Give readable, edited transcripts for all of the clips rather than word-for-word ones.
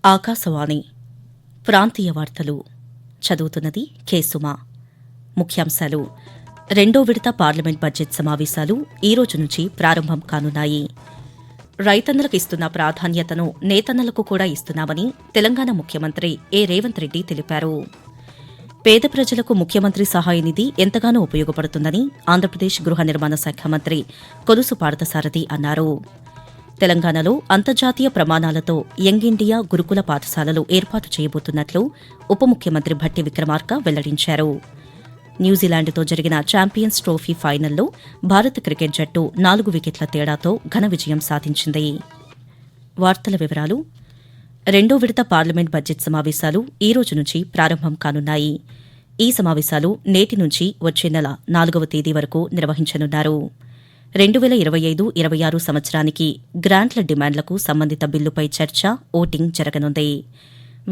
ఆకాశవాణి ప్రాంతీయ వార్తలు చదువుతున్నది కేసుమా. ముఖ్యాంశాలు: రెండో విడత పార్లమెంట్ బడ్జెట్ సమావేశాలు ఈ రోజు నుంచి ప్రారంభం కానున్నాయి. రైతన్నలకు ఇస్తున్న ప్రాధాన్యతను నేతన్నలకు కూడా ఇస్తున్నామని తెలంగాణ ముఖ్యమంత్రి రేవంత్ రెడ్డి తెలిపారు. పేద ప్రజలకు ముఖ్యమంత్రి సహాయ నిధి ఎంతగానో ఉపయోగపడుతుందని ఆంధ్రప్రదేశ్ గృహ నిర్మాణ శాఖ మంత్రి కొలుసు పార్థసారథి అన్నారు. తెలంగాణలో అంతర్జాతీయ ప్రమాణాలతో యంగ్ ఇండియా గురుకుల పాఠశాలలు ఏర్పాటు చేయబోతున్నట్లు ఉప ముఖ్యమంత్రి భట్టి విక్రమార్క వెల్లడించారు. న్యూజిలాండ్తో జరిగిన ఛాంపియన్స్ ట్రోఫీ ఫైనల్లో భారత క్రికెట్ జట్టు 4 వికెట్ల తేడాతో ఘన విజయం సాధించింది. వార్తల వివరాలు: రెండో విడత పార్లమెంట్ బడ్జెట్ సమావేశాలు ఈ రోజు నుంచి ప్రారంభం కానున్నాయి. ఈ సమావేశాలు నేటి నుంచి వచ్చే నెల 4వ తేదీ వరకు నిర్వహించనున్నారు. 2025-26 సంవత్సరానికి గ్రాంట్ల డిమాండ్లకు సంబంధిత బిల్లుపై చర్చ, ఓటింగ్ జరగనుంది.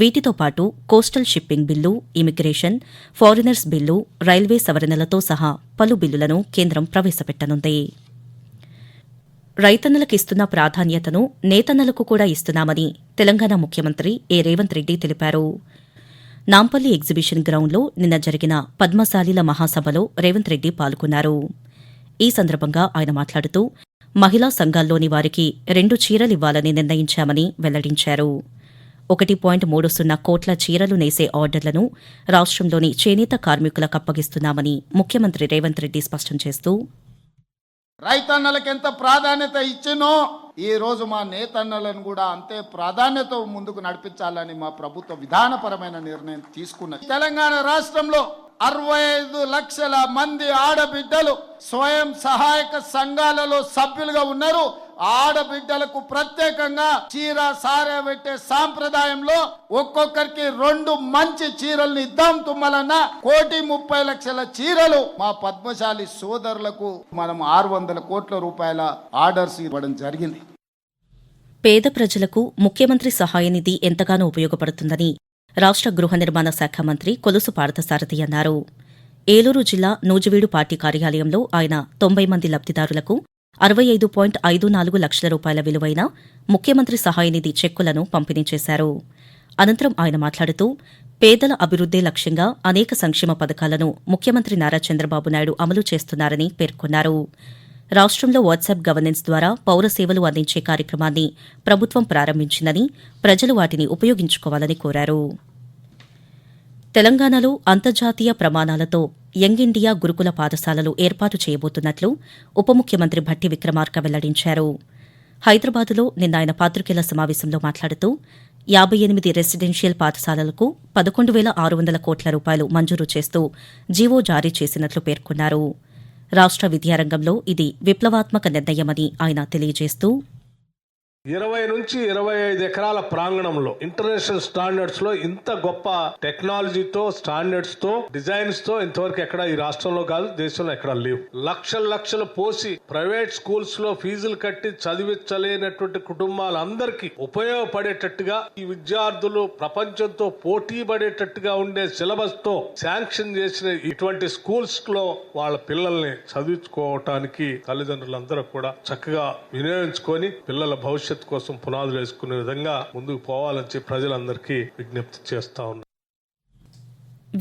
వీటితో పాటు coastal shipping bill, immigration, foreigners bill, railway సవరణలతో సహా పలు బిల్లులను కేంద్రం ప్రవేశపెట్టనుంది. రైతన్నలకు ఇస్తున్న ప్రాధాన్యతను నేతన్నలకు కూడా ఇస్తున్నామని తెలంగాణ ముఖ్యమంత్రి రేవంత్ రెడ్డి తెలిపారు. నాంపల్లి ఎగ్జిబిషన్ గ్రౌండ్లో నిన్న జరిగిన పద్మశాలీల మహాసభలో రేవంత్ రెడ్డి పాల్గొన్నారు. ఈ సందర్భంగా ఆయన మాట్లాడుతూ మహిళా సంఘాల్లోని వారికి 2 చీరలివ్వాలని నిర్ణయించామని వెల్లడించారు. 1.30 కోట్ల చీరలు నేసే ఆర్డర్లను రాష్ట్రంలోని చేనేత కార్మికులకు అప్పగిస్తున్నామని ముఖ్యమంత్రి రేవంత్ రెడ్డి స్పష్టం చేస్తూ, రైతన్నలకు ఎంత ప్రాధాన్యత ఇచ్చినో ఈ రోజు మా నేతన్నలను కూడా అంతే ప్రాధాన్యత ముందుకు నడిపించాలని మా ప్రభుత్వ విధానపరమైన నిర్ణయం తీసుకున్నది. తెలంగాణ రాష్ట్రంలో 65 లక్షల మంది ఆడబిడ్డలు స్వయం సహాయక సంఘాలలో సభ్యులుగా ఉన్నారు. ఆడబిడ్డలకు ప్రత్యేకంగా చీర సారే పెట్టే సాంప్రదాయంలో ఒక్కొక్కరికి 2 మంచి చీరల్ని ఇద్దాం తుమ్మలన్న 1,30,00,000 చీరలు మా పద్మశాలి సోదరులకు మనం 600 కోట్ల రూపాయల ఆర్డర్స్ ఇవ్వడం జరిగింది. పేద ప్రజలకు ముఖ్యమంత్రి సహాయ నిధి ఎంతగానో ఉపయోగపడుతుందని రాష్ట్ర గృహ నిర్మాణ శాఖ మంత్రి కొలుసు పార్థసారథి అన్నారు. ఏలూరు జిల్లా నూజివీడు పార్టీ కార్యాలయంలో ఆయన 90 మంది లబ్దిదారులకు 65.54 లక్షల రూపాయల విలువైన ముఖ్యమంత్రి సహాయ నిధి చెక్కులను పంపిణీ చేశారు. అనంతరం ఆయన మాట్లాడుతూ పేదల అభివృద్దే లక్ష్యంగా అనేక సంక్షేమ పథకాలను ముఖ్యమంత్రి నారా చంద్రబాబు నాయుడు అమలు చేస్తున్నారని పేర్కొన్నారు. రాష్ట్రంలో వాట్సాప్ గవర్నెన్స్ ద్వారా పౌర సేవలు అందించే కార్యక్రమాన్ని ప్రభుత్వం ప్రారంభించిందని, ప్రజలు వాటిని ఉపయోగించుకోవాలని కోరారు. తెలంగాణలో అంతర్జాతీయ ప్రమాణాలతో యంగ్ ఇండియా గురుకుల పాఠశాలలు ఏర్పాటు చేయబోతున్నట్లు ఉప ముఖ్యమంత్రి భట్టి విక్రమార్క వెల్లడించారు. హైదరాబాదులో నిన్న ఆయన పాత్రికేయుల సమావేశంలో మాట్లాడుతూ 58 రెసిడెన్షియల్ పాఠశాలలకు 11,600 కోట్ల రూపాయలు మంజూరు చేస్తూ జీవో జారీ చేసినట్లు పేర్కొన్నారు. రాష్ట్ర విద్యారంగంలో ఇది విప్లవాత్మక నిర్ణయమని ఆయన తెలియజేస్తూ, 20 నుంచి 25 ఎకరాల ప్రాంగణంలో ఇంటర్నేషనల్ స్టాండర్డ్స్ లో ఇంత గొప్ప టెక్నాలజీతో, స్టాండర్డ్స్ తో, డిజైన్స్ తో ఇంతవరకు ఎక్కడ ఈ రాష్ట్రంలో కాదు, దేశంలో ఎక్కడ లేవు. లక్షలు పోసి ప్రైవేట్ స్కూల్స్ లో ఫీజులు కట్టి చదివించలేనటువంటి కుటుంబాలందరికీ ఉపయోగపడేటట్టుగా ఈ విద్యార్థులు ప్రపంచంతో పోటీ పడేటట్టుగా ఉండే సిలబస్ తో శాంక్షన్ చేసిన ఇటువంటి స్కూల్స్ లో వాళ్ళ పిల్లల్ని చదివించుకోవటానికి తల్లిదండ్రులందరూ కూడా చక్కగా వినియోగించుకొని పిల్లల భవిష్యత్తు కోసం పునాదులు వేసుకునే విధంగా ముందుకు పోవాలని చెప్పి ప్రజలందరికీ విజ్ఞప్తి చేస్తా ఉన్నారు.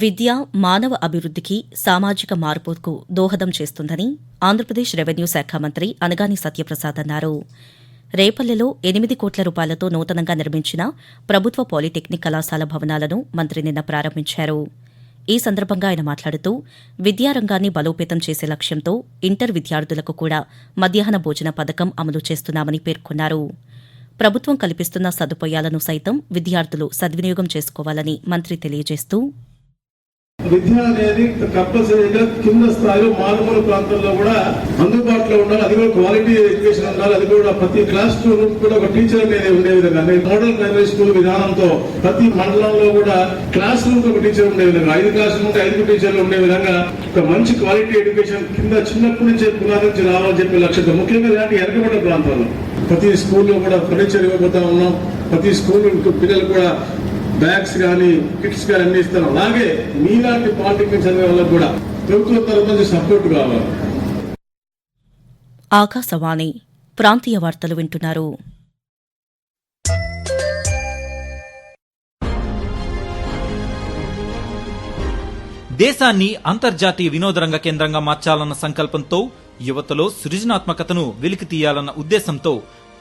విద్య మానవ అభివృద్ధికి, సామాజిక మార్పుకు దోహదం చేస్తుందని ఆంధ్రప్రదేశ్ రెవెన్యూ శాఖ మంత్రి అనగాని సత్యప్రసాద్ అన్నారు. రేపల్లెలో 8 కోట్ల రూపాయలతో నూతనంగా నిర్మించిన ప్రభుత్వ పాలిటెక్నిక్ కళాశాల భవనాలను మంత్రి నిన్న ప్రారంభించారు. ఈ సందర్భంగా ఆయన మాట్లాడుతూ విద్యారంగాన్ని బలోపేతం చేసే లక్ష్యంతో ఇంటర్ విద్యార్థులకు కూడా మధ్యాహ్న భోజన పథకం అమలు చేస్తున్నామని పేర్కొన్నారు. ప్రభుత్వం కల్పిస్తున్న సదుపాయాలను సైతం విద్యార్థులు సద్వినియోగం చేసుకోవాలని మంత్రి తెలియజేస్తూ, విద్య అనేది కంపల్సరీగా కింద స్థాయిలో మారుమూల ప్రాంతాల్లో కూడా అందుబాటులో ఉండాలి. అది కూడా క్వాలిటీ ఎడ్యుకేషన్ ఉండాలి. అది కూడా ప్రతి క్లాస్ కూడా ఒక టీచర్ అనేది ఉండే విధంగా మోడల్ ప్రైమరీ స్కూల్ విధానంతో ప్రతి మండలంలో కూడా క్లాస్ రూమ్ ఒక టీచర్ ఉండే విధంగా, 5 క్లాసులు ఉంటే 5 టీచర్లు ఉండే విధంగా ఒక మంచి క్వాలిటీ ఎడ్యుకేషన్ కింద చిన్నప్పటి నుంచే పునాది నుంచి రావాలని చెప్పే లక్ష్యంతో ముఖ్యంగా ఇలాంటి వెనకబడ్డ ప్రాంతాల్లో ప్రతి స్కూల్లో కూడా ఫర్నిచర్ ఇవ్వబోతా ఉన్నాం. ప్రతి స్కూల్ పిల్లలు కూడా బ్యాగ్స్ కానీ కిట్స్ కానీ అన్ని ఇస్తాం. అలాగే మీలాంటి పాలిటెక్నిక్ చదివే వాళ్ళకు కూడా ప్రభుత్వం తరఫు నుంచి సపోర్ట్ కావాలి. ఆకాశవాణి ప్రాంతీయ వార్తలు వింటున్నారు. దేశాన్ని అంతర్జాతీయ వినోదరంగ కేంద్రంగా మార్చాలన్న సంకల్పంతో యువతలో సృజనాత్మకతను వెలికితీయాలన్న ఉద్దేశంతో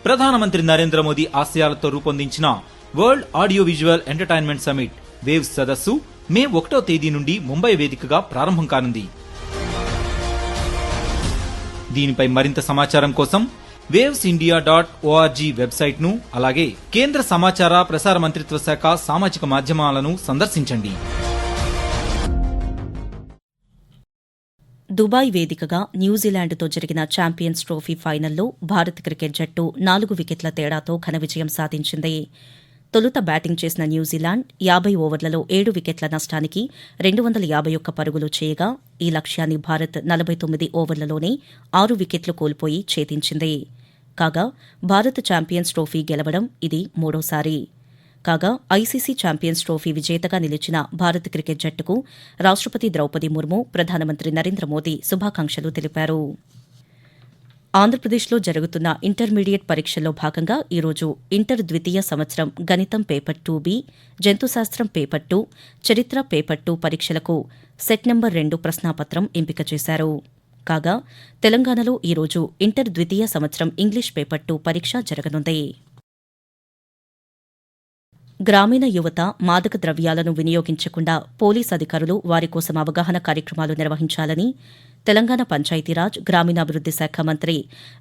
ప్రధానమంత్రి నరేంద్ర మోదీ ఆశయాలతో రూపొందించిన world audio visual entertainment summit waves సదస్సు మే 1వ తేదీ నుండి ముంబై వేదికగా ప్రారంభం కానుంది. దీనిపై మరింత సమాచారం కోసం wavesindia.org వెబ్సైట్ ను అలాగే కేంద్ర సమాచార ప్రసార మంత్రిత్వ శాఖ సామాజిక మాధ్యమాలను సందర్శించండి. దుబాయ్ వేదికగా న్యూజిలాండ్తో జరిగిన ఛాంపియన్స్ ట్రోఫీ ఫైనల్లో భారత క్రికెట్ జట్టు 4 వికెట్ల తేడాతో ఘన విజయం సాధించింది. తొలుత బ్యాటింగ్ చేసిన న్యూజిలాండ్ 50 ఓవర్లలో 7 వికెట్ల నష్టానికి 251 పరుగులు చేయగా ఈ లక్ష్యాన్ని భారత్ 49 ఓవర్లలోనే 6 వికెట్లు కోల్పోయి ఛేదించింది. కాగా భారత్ ఛాంపియన్స్ ట్రోఫీ గెలవడం ఇది మూడోసారి. కాగా ఐసీసీ ఛాంపియన్స్ ట్రోఫీ విజేతగా నిలిచిన భారత క్రికెట్ జట్టుకు రాష్టపతి ద్రౌపది ముర్ము, ప్రధానమంత్రి నరేంద్ర మోదీ శుభాకాంక్షలు తెలిపారు. ఆంధ్రప్రదేశ్లో జరుగుతున్న ఇంటర్మీడియట్ పరీక్షల్లో భాగంగా ఈరోజు ఇంటర్ ద్వితీయ సంవత్సరం గణితం పేపర్ 2B, జంతుశాస్త్రం పేపర్ 2, చరిత్ర పేపర్ 2 పరీక్షలకు సెట్ నెంబర్ 2 ప్రశ్నాపత్రం ఎంపిక చేశారు. కాగా తెలంగాణలో ఈరోజు ఇంటర్ ద్వితీయ సంవత్సరం ఇంగ్లీష్ పేపర్ 2 పరీక్ష జరగనుంది. గ్రామీణ యువత మాదక ద్రవ్యాలను వినియోగించకుండా పోలీస్ అధికారులు వారి కోసం అవగాహన కార్యక్రమాలు నిర్వహించాలని తెలంగాణ పంచాయతీరాజ్ గ్రామీణాభివృద్ది శాఖ మంత్రి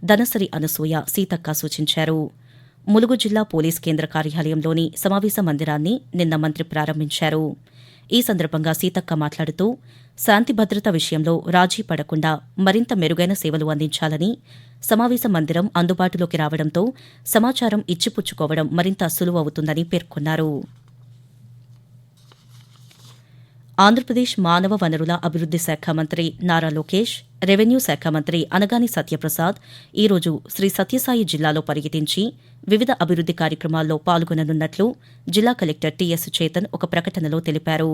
దనసరి అనసూయ సీతక్క సూచించారు. ములుగు జిల్లా పోలీస్ కేంద్ర కార్యాలయంలోని సమావేశ మందిరాన్ని నిన్న మంత్రి ప్రారంభించారు. ఈ సందర్భంగా సీతక్క మాట్లాడుతూ శాంతి భద్రత విషయంలో రాజీ పడకుండా మరింత మెరుగైన సేవలు అందించాలని, సమావేశ మందిరం అందుబాటులోకి రావడంతో సమాచారం ఇచ్చిపుచ్చుకోవడం మరింత సులువవుతుందని పేర్కొన్నారు. ఆంధ్రప్రదేశ్ మానవ వనరుల అభివృద్ది శాఖ మంత్రి నారా లోకేష్, రెవెన్యూ శాఖ మంత్రి అనగాని సత్యప్రసాద్ ఈరోజు శ్రీ సత్యసాయి జిల్లాలో పర్యటించి వివిధ అభివృద్ది కార్యక్రమాల్లో పాల్గొననున్నట్లు జిల్లా కలెక్టర్ టీఎస్ చేతన్ ఒక ప్రకటనలో తెలిపారు.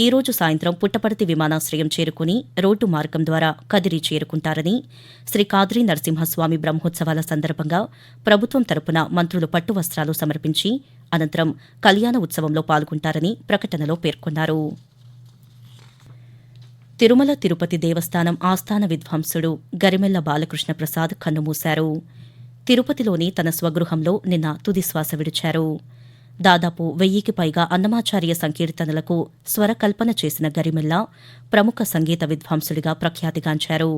ఈ రోజు సాయంత్రం పుట్టపర్తి విమానాశ్రయం చేరుకుని రోడ్డు మార్గం ద్వారా కదిరి చేరుకుంటారని, శ్రీ కాద్రి నరసింహస్వామి బ్రహ్మోత్సవాల సందర్భంగా ప్రభుత్వం తరపున మంత్రులు పట్టు వస్త్రాలు సమర్పించి అనంతరం కళ్యాణ ఉత్సవంలో పాల్గొంటారని ప్రకటనలో పేర్కొన్నారు. తిరుమల తిరుపతి దేవస్థానం ఆస్థాన విద్వాంసుడు గరిమెల్ల బాలకృష్ణ ప్రసాద్ కన్నుమూశారు. తిరుపతిలోని తన స్వగృహంలో నిన్న తుదిశ్వాస విడిచారు. దాదాపు 1000కి పైగా అన్నమాచార్య సంకీర్తనలకు స్వరకల్పన చేసిన గరిమెల్ల ప్రముఖ సంగీత విద్వాంసుడిగా ప్రఖ్యాతిగాంచారు.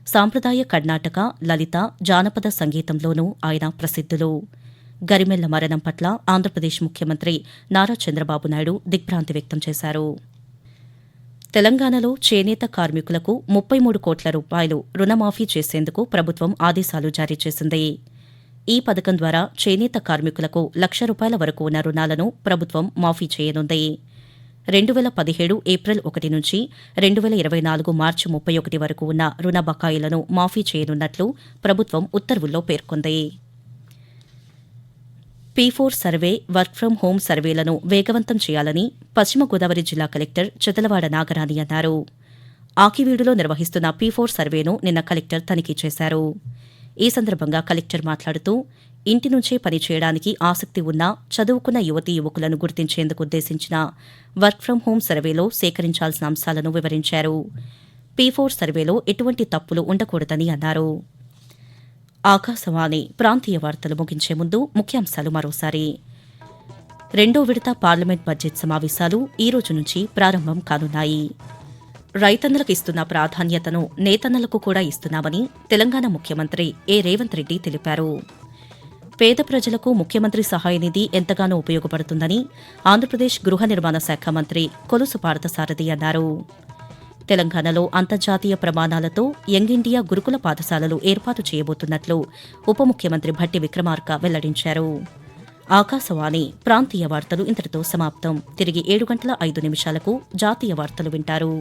సాంప్రదాయ కర్ణాటక, లలిత, జానపద సంగీతంలోనూ ఆయన ప్రసిద్ధులు. గరిమెల్ల మరణం పట్ల ఆంధ్రప్రదేశ్ ముఖ్యమంత్రి నారా చంద్రబాబు నాయుడు దిగ్భ్రాంతి వ్యక్తం చేశారు. తెలంగాణలో చేనేత కార్మికులకు 33 కోట్ల రూపాయలు రుణమాఫీ చేసేందుకు ప్రభుత్వం ఆదేశాలు జారీ చేసింది. ఈ పథకం ద్వారా చేనేత కార్మికులకు ₹1,00,000 వరకు ఉన్న రుణాలను ప్రభుత్వం మాఫీ చేయనుంది. 2017 ఏప్రిల్ 1 నుంచి 2024 మార్చి 31 వరకు ఉన్న రుణ బకాయిలను మాఫీ చేయనున్నట్లు ప్రభుత్వం ఉత్తర్వుల్లో పేర్కొంది. P4 survey, work from home సర్వేలను వేగవంతం చేయాలని పశ్చిమ గోదావరి జిల్లా కలెక్టర్ చెదలవాడ నాగరాణి అన్నారు. ఆకివీడులో నిర్వహిస్తున్న P4 సర్వేను నిన్న కలెక్టర్ తనిఖీ చేశారు. ఈ సందర్భంగా కలెక్టర్ మాట్లాడుతూ ఇంటి నుంచే పనిచేయడానికి ఆసక్తి ఉన్న చదువుకున్న యువతీ యువకులను గుర్తించేందుకు ఉద్దేశించిన వర్క్ ఫ్రం హోం సర్వేలో సేకరించాల్సిన అంశాలను వివరించారు. P4 సర్వేలో ఎటువంటి తప్పులు ఉండకూడదని అన్నారు. ఆకాశవాణి ప్రాంతీయ వార్తలు ముగించే ముందు ముఖ్యాంశాలు మరోసారి. 2వ విడత పార్లమెంట్ బడ్జెట్ సమావేశాలు ఈ రోజు నుంచి ప్రారంభం కానున్నాయి. రైతన్నలకు ఇస్తున్న ప్రాధాన్యతను నేతన్నలకు కూడా ఇస్తున్నామని తెలంగాణ ముఖ్యమంత్రి ఏ రేవంత్ రెడ్డి తెలిపారు. పేద ప్రజలకు ముఖ్యమంత్రి సహాయ నిధి ఎంతగానో ఉపయోగపడుతుందని ఆంధ్రప్రదేశ్ గృహ నిర్మాణ శాఖ మంత్రి కొలుసు పార్థసారథి అన్నారు. తెలంగాణలో అంతర్జాతీయ ప్రమాణాలతో యంగ్ ఇండియా గురుకుల పాఠశాలలు ఏర్పాటు చేయబోతున్నట్లు ఉప ముఖ్యమంత్రి భట్టి విక్రమార్క వెల్లడించారు. ఆకాశవాణి ప్రాంతీయ వార్తలు ఇంతటితో సమాప్తం. తిరిగి 7 గంటల 5 నిమిషాలకు జాతీయ వార్తలు వింటారు.